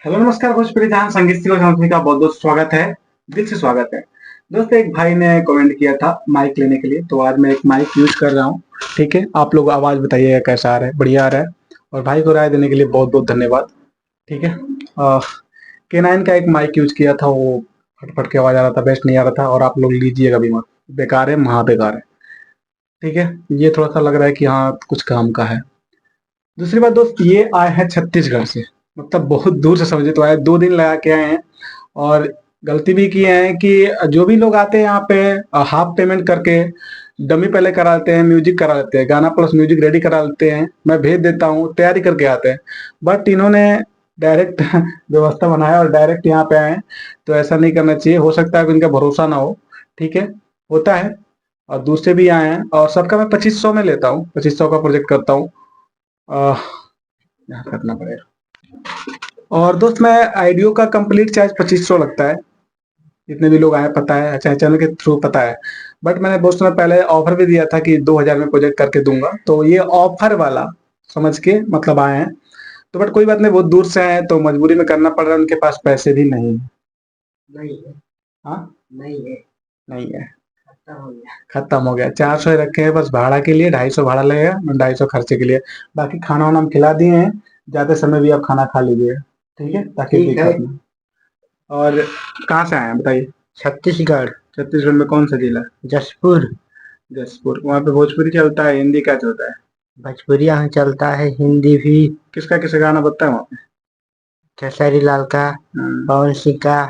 Hello नमस्कार भोजपुरी जहां संगीत को समझने का बहुत बहुत स्वागत है। दिल से स्वागत है। दोस्तों, एक भाई ने कमेंट किया था माइक लेने के लिए, तो आज मैं एक माइक यूज कर रहा हूँ। ठीक है, आप लोग आवाज बताइएगा कैसा आ रहा है, बढ़िया आ रहा है। और भाई को राय देने के लिए बहुत बहुत धन्यवाद। ठीक है। K9 का एक माइक यूज किया था, वो फट फट के आवाज आ रहा था, बेस्ट नहीं आ रहा था। और आप लोग लीजिएगा भी मत, बेकार है, महा बेकार है। ठीक है। ये थोड़ा सा लग रहा है कि हाँ कुछ काम का है। दूसरी बात दोस्त, ये आए हैं छत्तीसगढ़ से, मतलब बहुत दूर से समझे तो आए, 2 दिन लगा के आए हैं। और गलती भी किए हैं कि जो भी लोग आते हैं यहाँ पे हाफ पेमेंट करके डमी पहले करा लेते हैं, म्यूजिक करा लेते हैं, गाना प्लस म्यूजिक रेडी करा लेते हैं, मैं भेज देता हूँ, तैयारी करके आते हैं। बट इन्होंने डायरेक्ट व्यवस्था बनाया और डायरेक्ट यहाँ पे आए हैं। तो ऐसा नहीं करना चाहिए, हो सकता है कि इनका भरोसा ना हो। ठीक है, होता है। और दूसरे भी आए हैं, और सबका मैं 2500 में लेता हूँ, 2500 का प्रोजेक्ट करता हूँ। आह, यहाँ करना पड़ेगा। और दोस्त, मैं आईडियो का कंप्लीट चार्ज 2500 लगता है। जितने भी लोग आए पता है, अच्छा चैनल के थ्रू पता है। बट मैंने बहुत समय पहले ऑफर भी दिया था कि 2000 में प्रोजेक्ट करके दूंगा, तो ये ऑफर वाला समझ के मतलब आए हैं। तो बट कोई बात नहीं, बहुत दूर से आए हैं तो मजबूरी में करना पड़ रहा है, उनके पास पैसे भी नहीं है। नहीं है। हाँ, नहीं है। नहीं है, खत्म हो गया। खत्म हो गया, 400 ही रखे हैं बस भाड़ा के लिए, 250 भाड़ा लगेगा, 250 खर्चे के लिए। बाकी खाना वाना हम खिला दिए हैं। जाते समय भी आप खाना खा लीजिए। ठीक है, ताकि ठीक है। दिक्कत ना। और कहाँ से आए हैं बताइए? छत्तीसगढ़। छत्तीसगढ़ में कौन सा जिला? जसपुर। जसपुर। वहाँ पे भोजपुरी चलता है, हिंदी क्या चलता है? भोजपुरी यहाँ चलता है, हिंदी भी। किसका किसका गाना बजता है वहाँ पे? खेसारी लाल का, हम्म, पवन सिंह का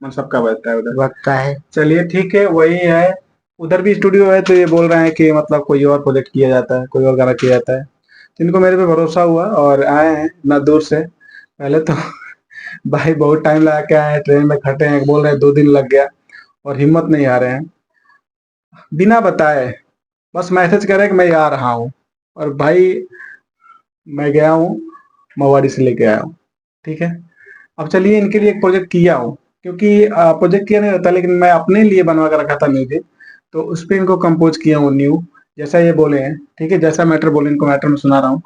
मन सबका बजता है उधर। बजता है। चलिए ठीक है, वही है। उधर भी स्टूडियो है, तो ये बोल रहे हैं कि मतलब कोई और प्रोजेक्ट किया जाता है, कोई और गाना किया जाता है। तो इनको मेरे पे भरोसा हुआ और आए हैं इतना दूर से। पहले तो भाई बहुत टाइम लगा के आए हैं, ट्रेन में खटे हैं, बोल रहे हैं 2 दिन लग गया। और हिम्मत नहीं आ रहे हैं, बिना बताए बस मैसेज करे कि मैं आ रहा हूँ। और भाई मैं गया हूँ, मवाड़ी से लेके आया हूँ। ठीक है। अब चलिए, इनके लिए एक प्रोजेक्ट किया हूँ, क्योंकि प्रोजेक्ट किया नहीं रहता, लेकिन मैं अपने लिए बनवा कर रखा था म्यूजिक। तो उस पर इनको कंपोज किया हूँ न्यू, जैसा ये बोले हैं। ठीक है, जैसा मैटर बोले इनको मैटर में सुना रहा हूँ।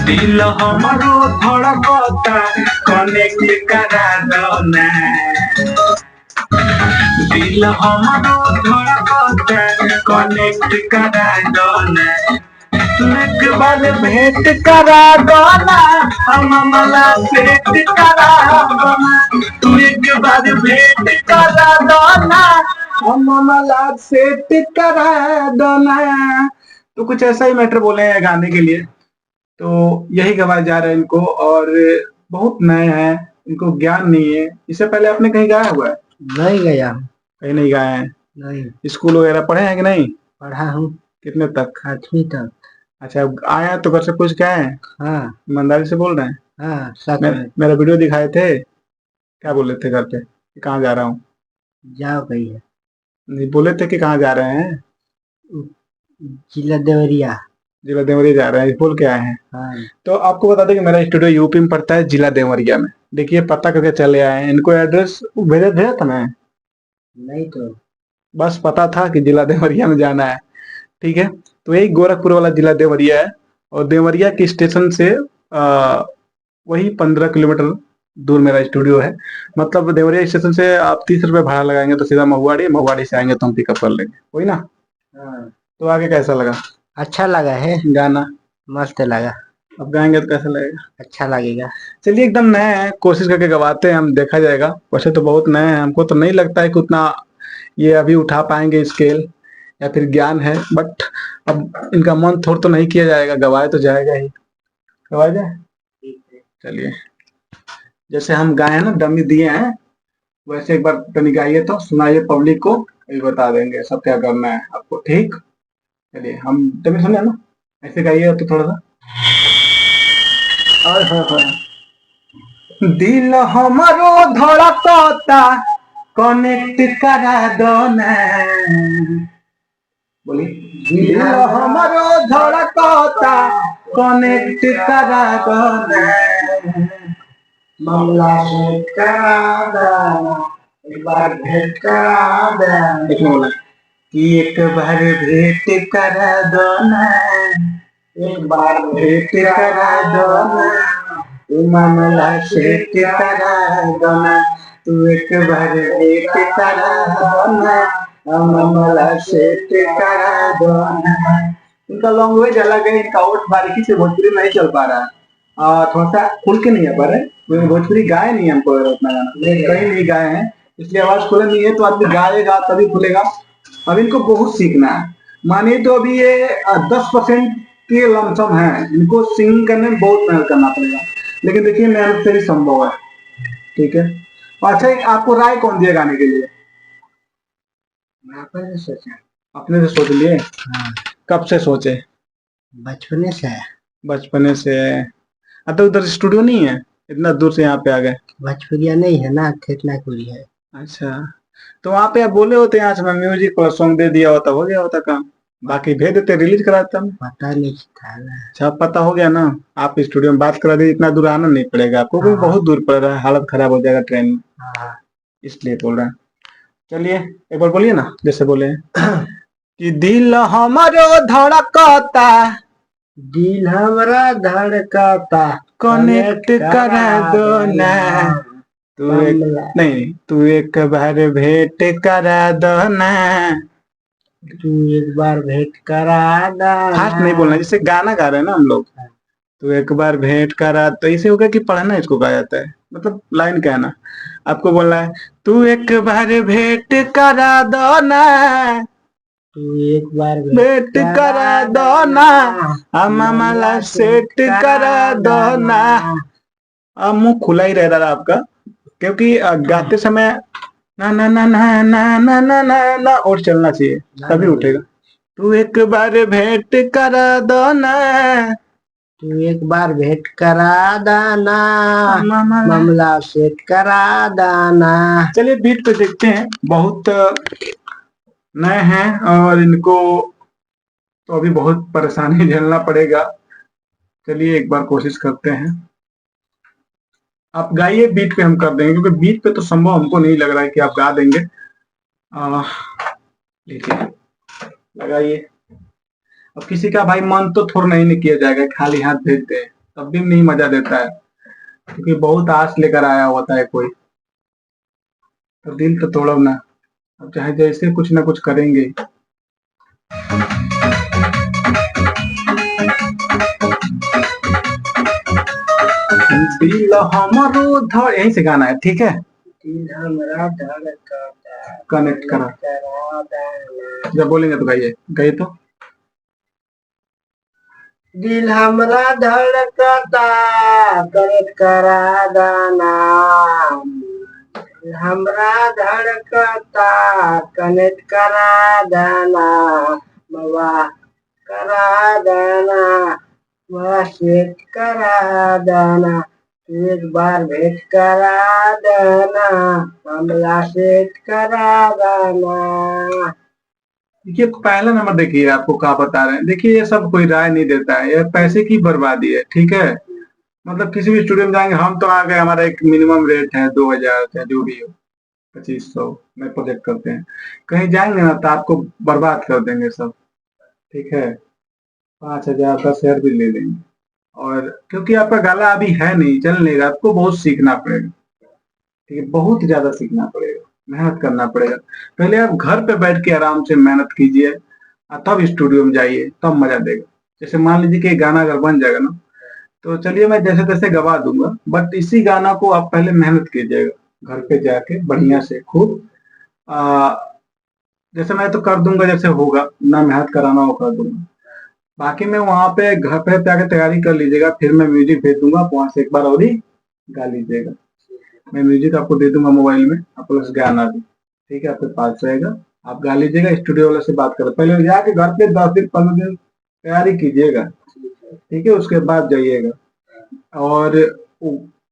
दिल हमारो धड़कता, कनेक्ट करा दो ना। दिल हमारो धड़कता, कनेक्ट करा दो ना। एक बार भेंट करा दो ना, हम मला सेट करा दो ना। एक बार भेंट करा दो ना, हम मला सेट करा दो ना। तो कुछ ऐसा ही मैटर बोले हैं गाने के लिए। तो यही गवाए जा रहे हैं इनको। और बहुत नए हैं, इनको ज्ञान नहीं है। इससे पहले आपने कहीं गाया हुआ है? नहीं गया हूँ। कहीं नहीं गाया है? नहीं स्कूल वगैरह पढ़े हैं कि नहीं? पढ़ा हूँ। कितने तक? 8वीं तक। अच्छा, अब आए हैं तो घर से पूछ के आए हैं? हाँ। ईमानदारी से बोल रहे हैं? हाँ, सच मेरा में। मेरा वीडियो दिखाए थे, क्या बोले थे घर पे कि कहाँ जा रहा हूँ? जाओ गई है। नहीं, बोले थे कि कहाँ जा रहे हैं? जिला देवरिया। जिला देवरिया जा रहे हैं बोल के आए हैं। हाँ। तो आपको बता दें कि मेरा स्टूडियो यूपी में पड़ता है, जिला देवरिया में। देखिए, पता करके चले आए हैं, इनको एड्रेस भेजा भेजा था मैं। नहीं तो। बस पता था कि जिला देवरिया में जाना है। ठीक है। तो यही गोरखपुर वाला जिला देवरिया है। और देवरिया के स्टेशन से वही 15 किलोमीटर दूर मेरा स्टूडियो है। मतलब देवरिया स्टेशन से आप 30 रुपये भाड़ा लगाएंगे तो सीधा महुआड़ी, महुआड़ी से आएंगे तो हम पिकअप कर लेंगे, वही ना? हाँ। तो आगे कैसा लगा अच्छा लगा है। गाना? मस्त लगा। अब गाएंगे तो कैसा लगेगा? अच्छा लगेगा। चलिए, एकदम नए हैं, कोशिश करके गवाते हैं हम, देखा जाएगा। वैसे तो बहुत नए हैं, हमको तो नहीं लगता है कि उतना ये अभी उठा पाएंगे स्केल, या फिर ज्ञान है। बट अब इनका मन थोड़ तो नहीं किया जाएगा, गवाए तो जाएगा ही। गवाए जाए। चलिए, जैसे हम गाए हैं ना, डमी दिए हैं, वैसे एक बार डमी गाइए तो सुनाइए पब्लिक को, ये बता देंगे सब क्या करना है आपको। ठीक। चलिए, हम डमी सुने ना, ऐसे गाइए तो थोड़ा सा। हाय हाय हाय। दिल हमारो धड़कता, कनेक्ट करा दो ना। बोलिए। दिल हमारो धड़कता, कनेक्ट करा दो ना। मामला से करा दो, एक बार भेंट करा दो। देखने वाला कि एक बार भेंट करा दो ना। एक बार भेंट करा दो ना, तू मामला सेट करा दो ना, तू एक बार भेंट करा दो ना, मामला सेट करा दो ना। इनका लैंग्वेज अलग है, इनका ओठ बारीकी से भोजपुरी नहीं चल पा रहा है। थोड़ा सा खुल के नहीं आ पा रहे, क्योंकि भोजपुरी गाए नहीं हमको उतना गाना, कहीं नहीं गाए हैं, इसलिए आवाज खुला नहीं है। तो आदमी गाएगा तभी खुलेगा। अब इनको बहुत सीखना है। मानिए तो अभी ये 10% के लमसम है, इनको सिंगिंग करने में बहुत मेहनत करना पड़ेगा, लेकिन देखिए मेहनत से ही संभव है। ठीक है। अच्छा, आपको राय कौन दिया गाने के लिए? मैं सोचा। अपने से सोच लिए? हाँ, कब से सोचे? बचपने से है। बचपने से? तो उधर स्टूडियो नहीं है, इतना दूर से यहाँ पे आ गए? भोजपुरिया नहीं है ना, थेतनापुरी है। अच्छा, तो वहाँ पे आप बोले होते यहाँ से मैं म्यूजिक और सॉन्ग दे दिया होता, हो गया होता काम। बाकी भेज देते, रिलीज कराता मैं। पता नहीं था ना। अच्छा, पता हो गया ना। आप स्टूडियो में बात करा दी, इतना दूर आना नहीं पड़ेगा आपको, क्योंकि हाँ। बहुत दूर पड़ रहा है, हालत खराब हो जाएगा ट्रेन में, हाँ। इसलिए बोल रहा है। चलिए एक बार बोलिए ना, जैसे बोले हैं कि दिल हमारो धड़कता, दिल हमरा धड़कता, कनेक्ट करा दो ना, तू एक मामला। नहीं, तू एक बार भेंट करा दो ना। तू एक बार भेंट करा फास्ट नहीं बोलना, जैसे गाना गा रहे हैं ना हम लोग। तो एक बार भेंट करा, तो इसे होगा कि पढ़ना इसको गाया जाता है, मतलब लाइन कहना। आपको बोलना है तू एक बार भेंट करा दो ना, तू एक बार भेंट करा दो ना, मामला सेट करा दो ना। अब मुंह खुला ही रह रहा आपका, क्योंकि गाते समय ना ना ना ना ना ना ना ना ना और चलना चाहिए, तभी उठेगा। तू एक बार भेंट करा दो ना, तू एक बार भेंट करा दाना, मामला। मामला सेट करा दाना। चलिए बीट पे देखते हैं, बहुत नए हैं और इनको तो अभी बहुत परेशानी झेलना पड़ेगा। चलिए एक बार कोशिश करते हैं। आप गाइए, बीट पे हम कर देंगे, क्योंकि बीट पे तो संभव हमको नहीं लग रहा है कि आप गा देंगे। लीजिए, लगाइए। अब किसी का भाई मन तो थोड़ा नहीं किया जाएगा, खाली हाथ भेजते हैं तब भी नहीं मजा देता है, क्योंकि बहुत आस लेकर आया होता है कोई, तो दिल तो तोड़ो ना। अब चाहे जैसे कुछ ना कुछ करेंगे। दिल हमारो धड़, यहीं से गाना है, ठीक है। दिल हमरा धड़कता, कनेक्ट करा, करा दाना। जब बोलेंगे तो गाइए, गाइए तो। दिल हमरा धड़कता, कनेक्ट करा दाना। दिल हमरा धड़कता, कनेक्ट करा दाना। बाबा करा दाना, बाबा सेट करा दाना। तू एक बार भेंट करा दाना, मामला सेट करा दाना। देखिए पहला नंबर, देखिए आपको क्या बता रहे हैं। देखिए ये सब कोई राय नहीं देता है, ये पैसे की बर्बादी है, ठीक है। मतलब किसी भी स्टूडियो में जाएंगे, हम तो आ गए, हमारा एक मिनिमम रेट है 2000 चाहे जो भी हो, 2500 में प्रोजेक्ट करते हैं। कहीं जाएंगे ना तो आपको बर्बाद कर देंगे सब, ठीक है। 5000 का शेयर भी ले लेंगे, और क्योंकि आपका गला अभी है नहीं, चल नहीं रहा, आपको बहुत सीखना पड़ेगा, ठीक है, बहुत ज्यादा सीखना पड़ेगा, मेहनत करना पड़ेगा। पहले आप घर पे बैठ के आराम से मेहनत कीजिए, और तब स्टूडियो में जाइए, तब मजा देगा। जैसे मान लीजिए कि गाना अगर बन जाएगा ना, तो चलिए मैं जैसे तैसे गवा दूंगा, बट इसी गाना को आप पहले मेहनत कीजिएगा घर पे जाके बढ़िया से खूब। जैसे मैं तो कर दूंगा, जैसे होगा ना मेहनत कराना वो कर दूंगा। बाकी मैं वहां पे घर पे जाके तैयारी कर लीजिएगा, फिर मैं म्यूजिक भेज दूंगा, आप वहां से एक बार और ही गा लीजिएगा। मैं म्यूजिक आपको दे दूंगा मोबाइल में, आपको बस गाना भी, ठीक है, आपके पास रहेगा, आप गा लीजिएगा। स्टूडियो वाले से बात करो, पहले जाके घर पे 10 दिन 15 दिन तैयारी कीजिएगा, ठीक है, उसके बाद जाइएगा। और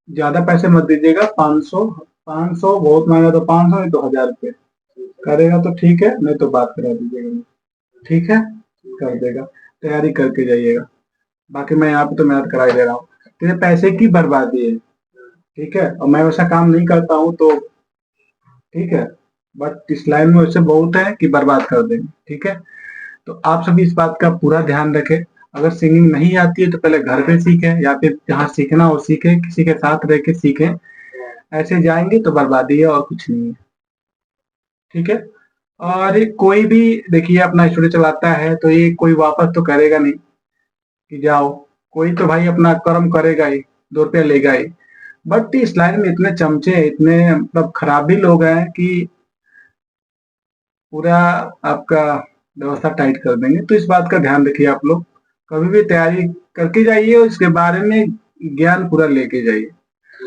ज्यादा पैसे मत दीजिएगा, 500 500 बहुत महंगा, तो 500 नहीं तो 1000 रुपये करेगा तो ठीक है, नहीं तो बात करा दीजिएगा, ठीक है, कर देगा। तैयारी करके जाइएगा, बाकी मैं यहाँ पे तो मेहनत करा ही दे रहा हूँ, तो ये पैसे की बर्बादी है, ठीक है, और मैं वैसा काम नहीं करता हूँ, तो ठीक है, बट इस लाइन में वैसे बहुत है कि बर्बाद कर देंगे, ठीक है। तो आप सभी इस बात का पूरा ध्यान रखें, अगर सिंगिंग नहीं आती है तो पहले घर पे सीखे, या फिर जहाँ सीखना हो सीखे, किसी के साथ रह के सीखे। ऐसे जाएंगे तो बर्बादी है और कुछ नहीं है। ठीक है। और कोई भी देखिए अपना स्टूडियो चलाता है तो ये कोई वापस तो करेगा नहीं कि जाओ, कोई तो भाई अपना कर्म करेगा ही, 2 रुपया लेगा ही। बट इस लाइन में इतने चमचे, इतने मतलब खराब भी लोग हैं कि पूरा आपका व्यवस्था टाइट कर देंगे। तो इस बात का ध्यान रखिए आप लोग, कभी भी तैयारी करके जाइए और इसके बारे में ज्ञान पूरा लेके जाइए।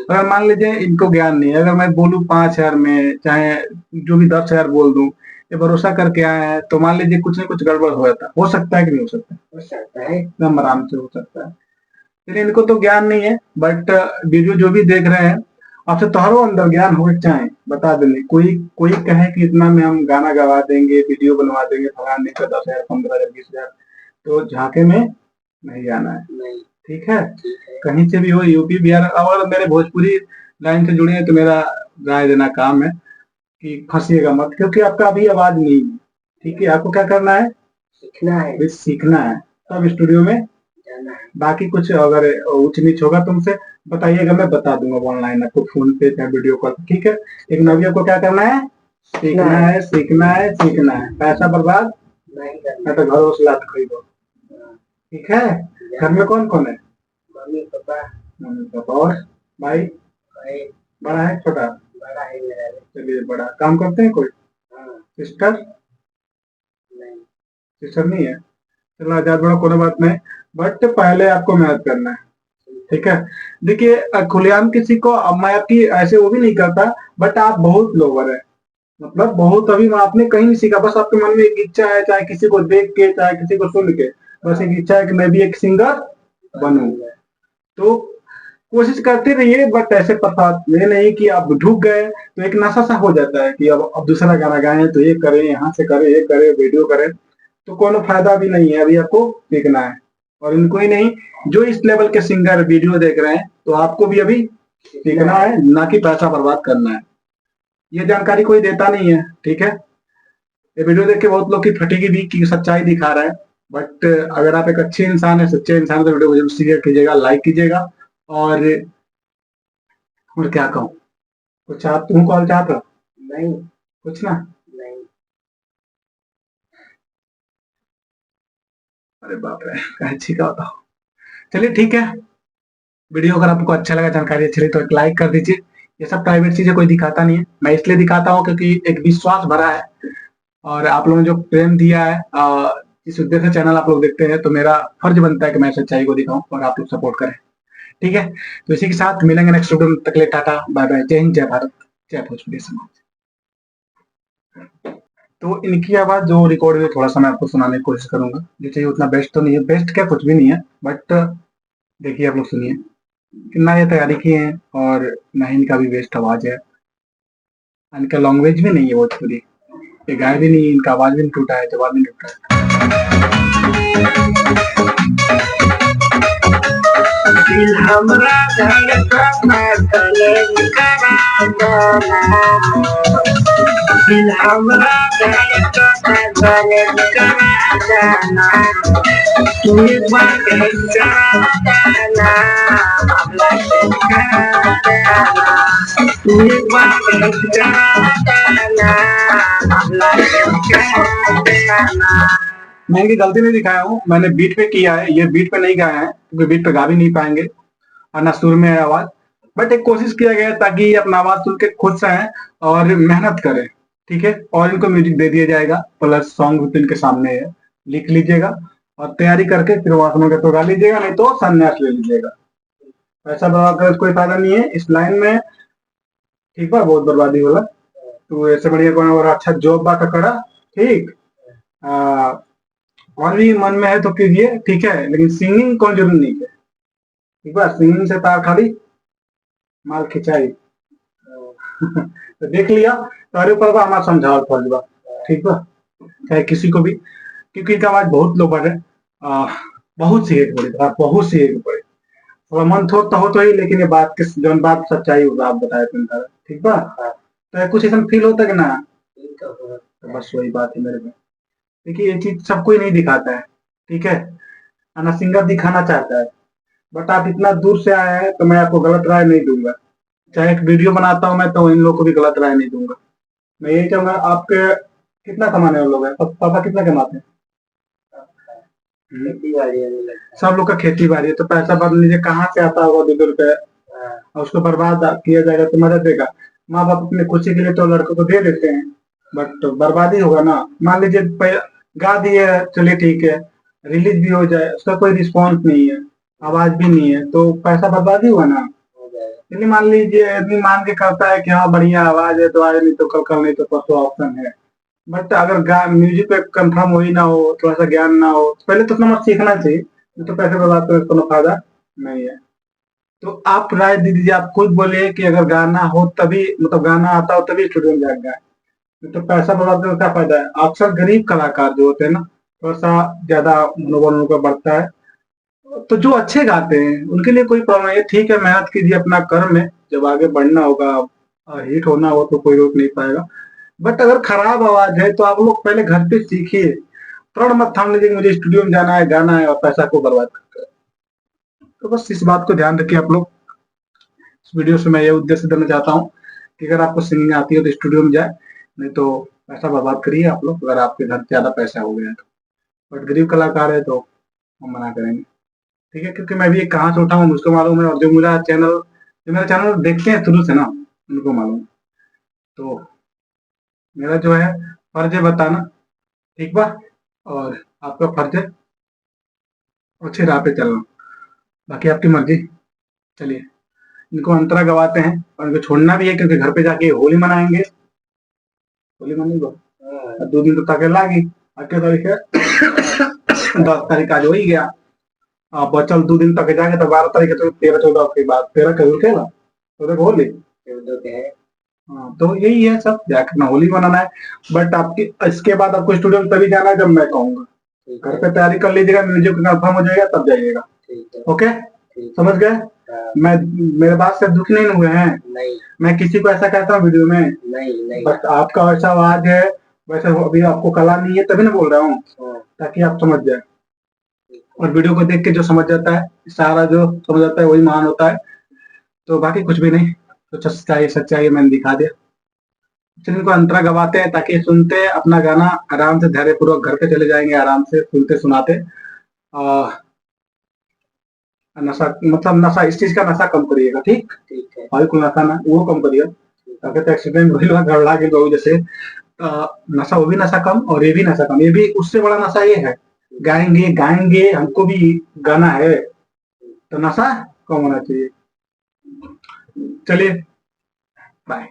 अगर मान लीजिए इनको ज्ञान नहीं है, अगर मैं बोलूँ 5,000 में, चाहे जो भी 10,000 बोल दूं, ये भरोसा करके आए हैं, तो मान लीजिए कुछ ना कुछ गड़बड़ हो जाता, हो सकता है कि नहीं हो सकता? हो सकता है। एकदम आराम से हो सकता है। लेकिन इनको तो ज्ञान नहीं है। बट वीडियो जो भी देख रहे हैं, आपसे तोहरो अंदर ज्ञान हो चाहे बता देंगे। कोई कोई कहे कि इतना में हम गाना गवा देंगे, वीडियो बनवा देंगे, फलान दिन का 10,000, 15,000, 20,000, तो झांके में नहीं जाना है। नहीं। ठीक है। कहीं से भी हो, यूपी बिहार, और मेरे भोजपुरी लाइन से जुड़े हैं तो मेरा राय देना काम है कि फंसिएगा मत, क्योंकि आपका अभी आवाज नहीं है। ठीक है। आपको क्या करना है? सीखना है। बस सीखना है, तब स्टूडियो में जाना है। बाकी कुछ अगर ऊंच नीच होगा तुमसे बताइएगा, मैं बता दूंगा ऑनलाइन आपको, फोन पे चाहे वीडियो कॉल। ठीक है। लेकिन अभी आपको क्या करना है? सीखना है, सीखना है, सीखना है। पैसा बर्बाद नहीं करना। मैं तो घर से लात खरीदो। ठीक है। घर में कौन कौन है? Mummy papa. मम्मी पापा और भाई? भाई बड़ा है छोटा? बड़ा है मेरा। चलिए, बड़ा। काम करते हैं कोई? हाँ। सिस्टर? नहीं। सिस्टर नहीं है। चलो, आजाद बड़ा कोई बात नहीं, बट पहले आपको मेहनत करना है। ठीक है। देखिए, खुलेआम किसी को मैं आपकी ऐसे वो भी नहीं करता, बट आप बहुत लोअर है, मतलब बहुत अभी आपने कहीं नहीं सीखा, बस आपके मन में एक इच्छा है, चाहे किसी को देख के चाहे किसी को सुन के, बस एक इच्छा है कि मैं भी एक सिंगर बनूं। तो कोशिश करते रहिए, बट ऐसे पता ये नहीं कि आप ढूक गए तो एक नशा सा हो जाता है कि अब दूसरा गाना गाएं तो ये करें, यहाँ से करें, ये करें, वीडियो करें, तो कोनो फायदा भी नहीं है। अभी आपको सीखना है, और इनको ही नहीं, जो इस लेवल के सिंगर वीडियो देख रहे हैं, तो आपको भी अभी सीखना है, ना कि पैसा बर्बाद करना है। ये जानकारी कोई देता नहीं है। ठीक है। ये वीडियो देख के बहुत लोग की फटेगी भी कि सच्चाई दिखा रहा है, बट अगर आप एक अच्छे इंसान है, सच्चे इंसान, तो वीडियो को जरूर शेयर कीजिएगा, लाइक कीजिएगा। और क्या कहूँ, कुछ आप तुम कॉल चाहते हो? नहीं। कुछ ना? नहीं। अरे बाप रे, अच्छी का बताओ। चलिए ठीक है। वीडियो अगर आपको अच्छा लगा, जानकारी अच्छी लगी, तो एक लाइक कर दीजिए। ये सब प्राइवेट चीजें कोई दिखाता नहीं है, मैं इसलिए दिखाता हूँ क्योंकि एक विश्वास भरा है, और आप लोगों ने जो प्रेम दिया है, इस उद्देश्य से चैनल आप लोग देखते हैं, तो मेरा फर्ज बनता है कि मैं सच्चाई को दिखाऊं और आप लोग सपोर्ट करें। ठीक है। तो इसी के साथ मिलेंगे नेक्स्ट वीडियो में, तक के लिए टाटा बाय बाय, जय हिंद, जय भारत, जय भोजपुरी समाज। तो इनकी आवाज जो रिकॉर्ड हुई, थोड़ा सा मैं आपको सुनाने की कोशिश करूंगा। जैसे उतना बेस्ट तो नहीं है, बेस्ट क्या कुछ भी नहीं है, बट देखिए आप लोग सुनिए कि ना ये तैयारी की है, और ना ही इनका भी बेस्ट आवाज है। इनका लैंग्वेज भी नहीं है भोजपुरी, ये गाय भी नहीं है, इनका आवाज भी नहीं टूटा है, जवाब भी नहीं टूटा है। दिल हमरा धड़कना तले करा देना। दिल हमरा धड़कना तले करा देना। तू एक बार करा देना। तू एक बार करा देना। मैं इनकी गलती नहीं दिखाया हूँ, मैंने बीट पे किया है, ये बीट पे नहीं गाया है क्योंकि बीट पे गा भी नहीं पाएंगे, और ना सुर में है आवाज। बट एक कोशिश किया गया ताकि ये अपना आवाज सुन के खुश रहें और मेहनत करें। ठीक है। और इनको म्यूजिक दे दिया जाएगा, प्लस सॉन्ग भी इनके सामने है, लिख लीजिएगा और तैयारी करके फिर वहां सुनोगे तो गा लीजिएगा, नहीं तो संन्यास ले लीजिएगा। पैसा बर्बाद करने से कोई फायदा नहीं है इस लाइन में। ठीक है। बहुत बर्बादी होला, तो ऐसे बढ़िया कोई और अच्छा जॉब बात करा। ठीक। और भी मन में है तो कीजिए। ठीक है। लेकिन सिंगिंग कौन जरूरी नहीं है। ठीक है। सिंगिंग से तार खाली माल खिंचाई। तो देख लिया, तारे ऊपर बा हमारा समझावल फर्ज बा। ठीक बा, चाहे किसी को भी, क्योंकि इनका आवाज बहुत लोबर है। बहुत सी एक बड़ी बात, बहुत सी एक बड़ी, थोड़ा मन थोड़ा हो तो ही, लेकिन ये बात किस जौन बात सच्चाई होगा आप बताए तुम। ठीक बा। तो कुछ ऐसा फील होता है कि ना, तो बस वही बात है मेरे में। देखिए, ये चीज सब कोई नहीं दिखाता है। ठीक है। और ना सिंगर दिखाना चाहता है। बट आप इतना दूर से आए हैं तो मैं आपको गलत राय नहीं दूंगा। चाहे एक वीडियो बनाता हूँ मैं तो इन लोगों को भी गलत राय नहीं दूंगा। मैं यही चाहूंगा आपके कितना कमाने वाले लोग हैं, पापा कितना कमाते हैं? खेती बाड़ी में लगता सब लोग का खेती बाड़ी है, तो पैसा मान लीजिए कहाँ से आता होगा 2-2 रुपए, है। हाँ, और उसको बर्बाद किया जाएगा तो मदद देगा। माँ बाप अपने खुशी के लिए तो लड़कों को दे देते हैं, बट बर्बादी होगा ना। मान लीजिए गा दिए, चलिए ठीक है, रिलीज भी हो जाए, उसका कोई रिस्पॉन्स नहीं है, आवाज भी नहीं है, तो पैसा बर्बादी हुआ ना। हो जाएगा। यदि मान लीजिए आदमी मान के करता है कि हाँ बढ़िया आवाज है तो आज नहीं तो कल, कल नहीं तो परसों ऑप्शन है। बट अगर म्यूजिक पे कंफर्म हो ही ना हो, थोड़ा सा ज्ञान ना हो, तो पहले तो अपना मत सीखना चाहिए, नहीं तो पैसे बर्बाद करने का कोनो फायदा नहीं है। तो आप राय दे दीजिए, आप खुद बोलिए कि अगर गाना हो तभी, मतलब गाना आता हो तभी स्टूडियो में जाएगा, नहीं तो पैसा बर्बाद करने का क्या फायदा है। अक्सर गरीब कलाकार जो होते हैं ना, थोड़ा सा ज्यादा मनोबल उनका बढ़ता है, तो जो अच्छे गाते हैं उनके लिए कोई प्रॉब्लम नहीं है, ठीक है, मेहनत कीजिए अपना कर्म है, जब आगे बढ़ना होगा, हिट होना हो तो कोई रोक नहीं पाएगा। बट अगर खराब आवाज है तो आप लोग पहले घर पे सीखिए, प्रण मत ठान लीजिए कि मुझे स्टूडियो में जाना है, गाना है और पैसा को बर्बाद करना है। तो बस इस बात को ध्यान रखिए आप लोग। इस वीडियो से मैं ये उद्देश्य देना चाहता हूँ कि अगर आपको सिंगिंग आती है तो स्टूडियो में जाए, नहीं तो पैसा बर्बाद करिए आप लोग, अगर आपके घर ज्यादा पैसा हो गया है तो। बट गरीब कलाकार है तो हम मना करेंगे, ठीक है, क्योंकि मैं भी एक कहाँ से उठा हूँ मुझको मालूम है, और जो मेरा चैनल देखते हैं शुरू से ना, उनको मालूम है। तो मेरा जो है फर्ज है बताना, ठीक बा, और आपका फर्ज है अच्छे राह पे चलना, बाकी आपकी मर्जी। चलिए, इनको अंतरा गवाते हैं और इनको छोड़ना भी है, क्योंकि घर पे जाके होली मनाएंगे। होली मनाएंगे हाँ, 2 दिन तो ताके लागी, 8 तारीख है 10 तारीख आज हो ही गया। अब बचल 2 दिन तक जाके तो 12 तारीख है, तो 13-14 के बाद 13 का उठेगा तो देखो होली। चौदह के है। हाँ, तो यही है सब, जाके अपना होली मनाना है। बट आपकी इसके बाद आपको स्टूडियो में तभी जाना है जब मैं कहूंगा। ठीक घर है, पे तैयारी कर लीजिएगा, म्यूजिक कंफर्म हो जाएगा तब जाइएगा, ठीक है, ओके, ठीक समझ गए। है। मैं, मेरे बात से दुखी नहीं हुए हैं, नहीं, मैं किसी को ऐसा कहता हूँ वीडियो में, नहीं, नहीं। बट आपका वैसा आवाज है, वैसे अभी आपको कला नहीं है तभी ना बोल रहा हूँ, हाँ, ताकि आप समझ जाए। और वीडियो को देख के जो समझ जाता है, सारा जो समझ जाता है वही महान होता है, तो बाकी कुछ भी नहीं। तो सच्चाई सच्चाई मैंने दिखा दिया। चलिए, इनको अंतरा गवाते हैं ताकि सुनते अपना गाना आराम से धैर्यपूर्वक घर पे चले जाएंगे, आराम से सुनते सुनाते। और नशा, मतलब नशा, इस चीज का नशा कम करिएगा, ठीक, ठीक है, और कोई नशा ना वो कम करिएगा, ताकि तो एक्सीडेंट हो गड़ला के लोग जैसे। नशा, वो भी नशा कम और ये भी नशा कम, ये भी उससे बड़ा नशा ये है, गाएंगे गाएंगे हमको भी गाना है, तो नशा कम होना चाहिए। चलिए, बाय।